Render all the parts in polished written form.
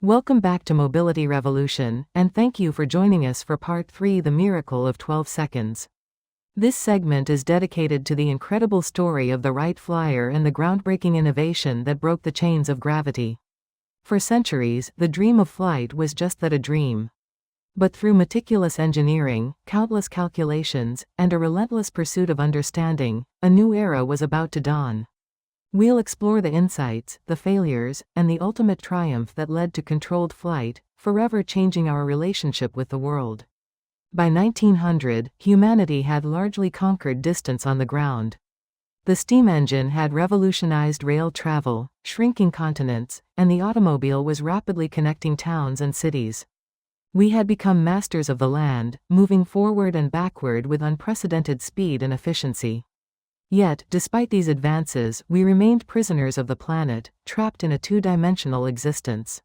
Welcome back to Mobility Revolution, and thank you for joining us for Part 3, The Miracle of 12 Seconds. This segment is dedicated to the incredible story of the Wright Flyer and the groundbreaking innovation that broke the chains of gravity. For centuries, the dream of flight was just that, a dream. But through meticulous engineering, countless calculations, and a relentless pursuit of understanding, a new era was about to dawn. We'll explore the insights, the failures, and the ultimate triumph that led to controlled flight, forever changing our relationship with the world. By 1900, humanity had largely conquered distance on the ground. The steam engine had revolutionized rail travel, shrinking continents, and the automobile was rapidly connecting towns and cities. We had become masters of the land, moving forward and backward with unprecedented speed and efficiency. Yet, despite these advances, we remained prisoners of the planet, trapped in a two-dimensional existence.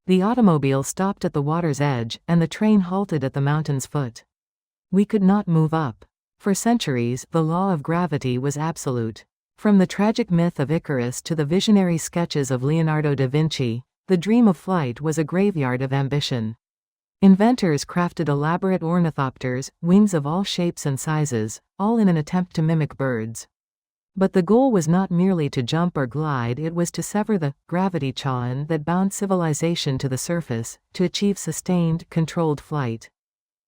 The automobile stopped at the water's edge, and the train halted at the mountain's foot. We could not move up. For centuries, the law of gravity was absolute. From the tragic myth of Icarus to the visionary sketches of Leonardo da Vinci, the dream of flight was a graveyard of ambition. Inventors crafted elaborate ornithopters, wings of all shapes and sizes, all in an attempt to mimic birds. But the goal was not merely to jump or glide, it was to sever the gravity chain that bound civilization to the surface, to achieve sustained, controlled flight.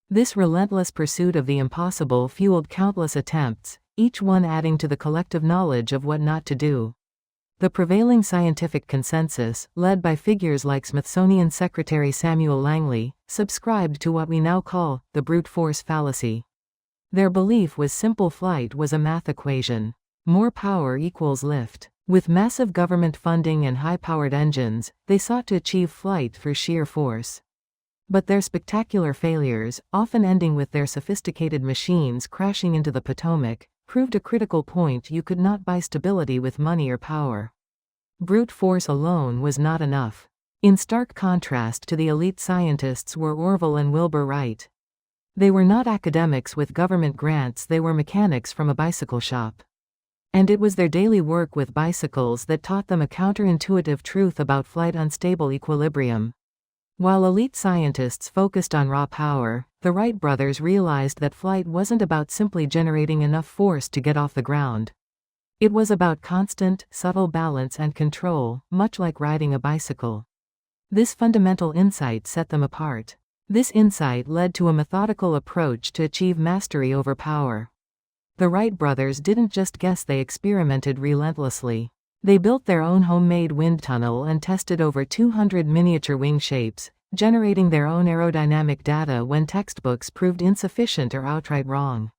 This relentless pursuit of the impossible fueled countless attempts, each one adding to the collective knowledge of what not to do. The prevailing scientific consensus, led by figures like Smithsonian Secretary Samuel Langley, subscribed to what we now call the brute force fallacy. Their belief was simple: flight was a math equation. More power equals lift. With massive government funding and high-powered engines, they sought to achieve flight through sheer force. But their spectacular failures, often ending with their sophisticated machines crashing into the Potomac, proved a critical point: you could not buy stability with money or power. Brute force alone was not enough. In stark contrast to the elite scientists were Orville and Wilbur Wright. They were not academics with government grants, they were mechanics from a bicycle shop. And it was their daily work with bicycles that taught them a counterintuitive truth about flight: unstable equilibrium. While elite scientists focused on raw power, the Wright brothers realized that flight wasn't about simply generating enough force to get off the ground. It was about constant, subtle balance and control, much like riding a bicycle. This fundamental insight set them apart. This insight led to a methodical approach to achieve mastery over power. The Wright brothers didn't just guess, they experimented relentlessly. They built their own homemade wind tunnel and tested over 200 miniature wing shapes, generating their own aerodynamic data when textbooks proved insufficient or outright wrong.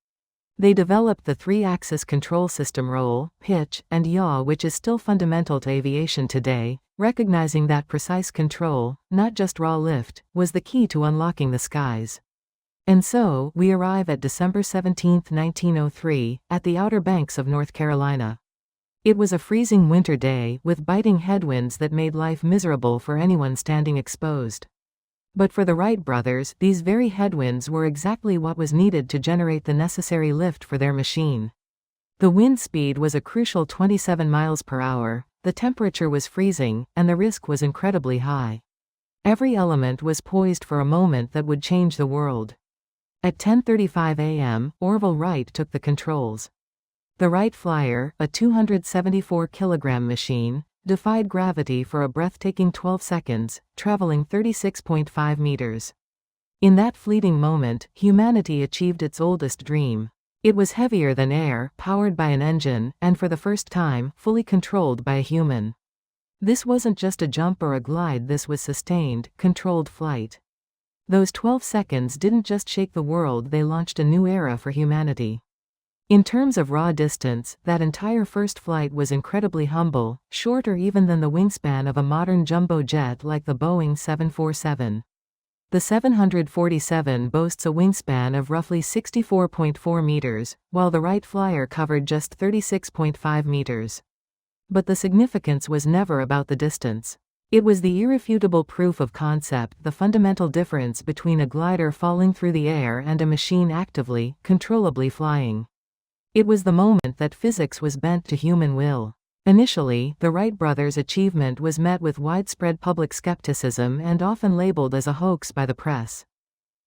They developed the three-axis control system: roll, pitch, and yaw, which is still fundamental to aviation today, recognizing that precise control, not just raw lift, was the key to unlocking the skies. And so, we arrive at December 17, 1903, at the Outer Banks of North Carolina. It was a freezing winter day, with biting headwinds that made life miserable for anyone standing exposed. But for the Wright brothers, these very headwinds were exactly what was needed to generate the necessary lift for their machine. The wind speed was a crucial 27 miles per hour, the temperature was freezing, and the risk was incredibly high. Every element was poised for a moment that would change the world. At 10:35 a.m., Orville Wright took the controls. The Wright Flyer, a 274-kilogram machine, defied gravity for a breathtaking 12 seconds, traveling 36.5 meters. In that fleeting moment, humanity achieved its oldest dream. It was heavier than air, powered by an engine, and for the first time, fully controlled by a human. This wasn't just a jump or a glide, this was sustained, controlled flight. Those 12 seconds didn't just shake the world, they launched a new era for humanity. In terms of raw distance, that entire first flight was incredibly humble, shorter even than the wingspan of a modern jumbo jet like the Boeing 747. The 747 boasts a wingspan of roughly 64.4 meters, while the Wright Flyer covered just 36.5 meters. But the significance was never about the distance. It was the irrefutable proof of concept, the fundamental difference between a glider falling through the air and a machine actively, controllably flying. It was the moment that physics was bent to human will. Initially, the Wright brothers' achievement was met with widespread public skepticism and often labeled as a hoax by the press.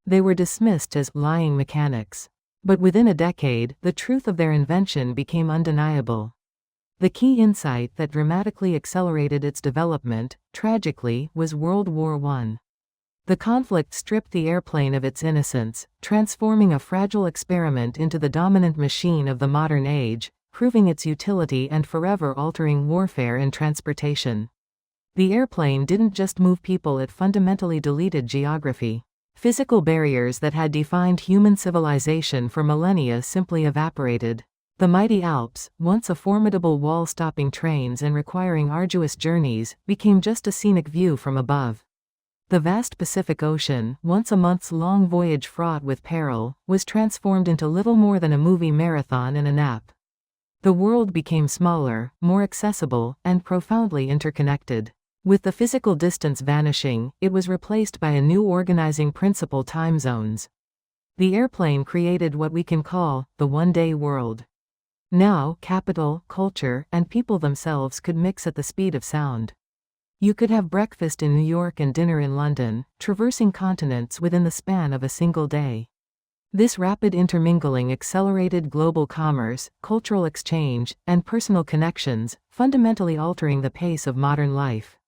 They were dismissed as lying mechanics. But within a decade, the truth of their invention became undeniable. The key insight that dramatically accelerated its development, tragically, was World War I. The conflict stripped the airplane of its innocence, transforming a fragile experiment into the dominant machine of the modern age, proving its utility and forever altering warfare and transportation. The airplane didn't just move people, it fundamentally deleted geography. Physical barriers that had defined human civilization for millennia simply evaporated. The mighty Alps, once a formidable wall stopping trains and requiring arduous journeys, became just a scenic view from above. The vast Pacific Ocean, once a months-long voyage fraught with peril, was transformed into little more than a movie marathon and a nap. The world became smaller, more accessible, and profoundly interconnected. With the physical distance vanishing, it was replaced by a new organizing principle: time zones. The airplane created what we can call the one-day world. Now, capital, culture, and people themselves could mix at the speed of sound. You could have breakfast in New York and dinner in London, traversing continents within the span of a single day. This rapid intermingling accelerated global commerce, cultural exchange, and personal connections, fundamentally altering the pace of modern life.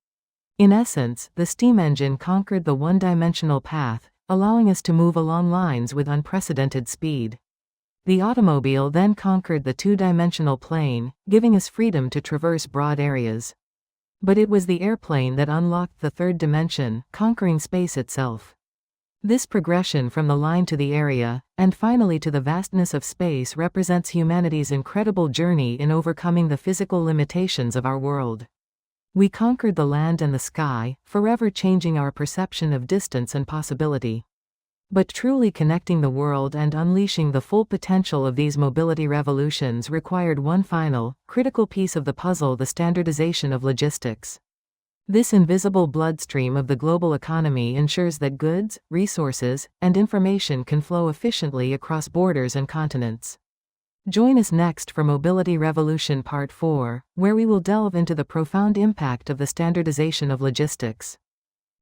In essence, the steam engine conquered the one-dimensional path, allowing us to move along lines with unprecedented speed. The automobile then conquered the two-dimensional plane, giving us freedom to traverse broad areas. But it was the airplane that unlocked the third dimension, conquering space itself. This progression from the line to the area, and finally to the vastness of space, represents humanity's incredible journey in overcoming the physical limitations of our world. We conquered the land and the sky, forever changing our perception of distance and possibility. But truly connecting the world and unleashing the full potential of these mobility revolutions required one final, critical piece of the puzzle: the standardization of logistics. This invisible bloodstream of the global economy ensures that goods, resources, and information can flow efficiently across borders and continents. Join us next for Mobility Revolution Part 4, where we will delve into the profound impact of the standardization of logistics.